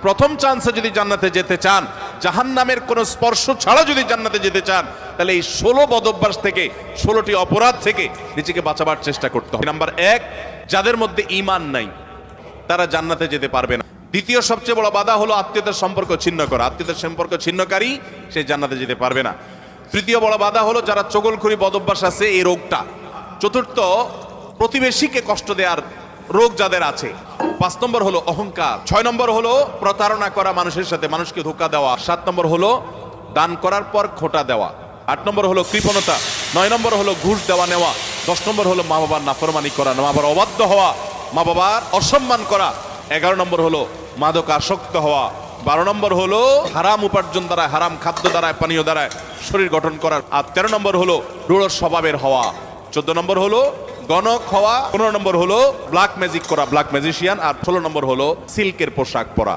প্রথম চান্সে যদি জান্নাতে যেতে চান, জাহান্নামের কোনো স্পর্শ ছাড়া যদি জান্নাতে যেতে চান, তাহলে এই 16 বদঅভ্যাস থেকে, 16টি অপরাধ থেকে নিজেকে বাঁচাবার চেষ্টা করতে হবে। নাম্বার 1, যাদের মধ্যে ঈমান নাই তারা জান্নাতে যেতে পারবে না। দ্বিতীয় সবচেয়ে বড় বাধা হলো আত্মীয়তার সম্পর্ক ছিন্ন করা। আত্মীয়তার সম্পর্ক ছিন্নকারী সে জান্নাতে যেতে পারবে না। তৃতীয় বড় বাধা হলো যারা চগলখড়ি বদঅভ্যাস আছে, এই রোগটা। চতুর্থ, প্রতিবেশীকে কষ্ট দেওয়ার রোগ যাদের আছে। 5 নম্বর হলো অহংকার। 6 নম্বর হলো প্রতারণা করা, মানুষের সাথে মানুষকে ধোঁকা দেওয়া। 7 নম্বর হলো দান করার পর খোঁটা দেওয়া। 8 নম্বর হলো কৃপণতা। 9 নম্বর হলো ঘুষ দেওয়া নেওয়া। 10 নম্বর হলো মা বাবার নাফরমানি করা, মা বাবার অবাধ্য হওয়া, মা বাবার অসম্মান করা। 11 নম্বর হলো মাদক আসক্ত হওয়া। 12 নম্বর হলো হারাম উপার্জন দ্বারা, হারাম খাদ্য দ্বারা, পানীয় দ্বারা শরীর গঠন করা। আর 13 নম্বর হলো রূঢ় স্বভাবের হওয়া। 14 নম্বর হলো গণক হওয়া। 15 নম্বর হলো ব্ল্যাক ম্যাজিক করা, ব্ল্যাক ম্যাজিশিয়ান। আর 16 নম্বর হলো সিল্কের পোশাক পরা।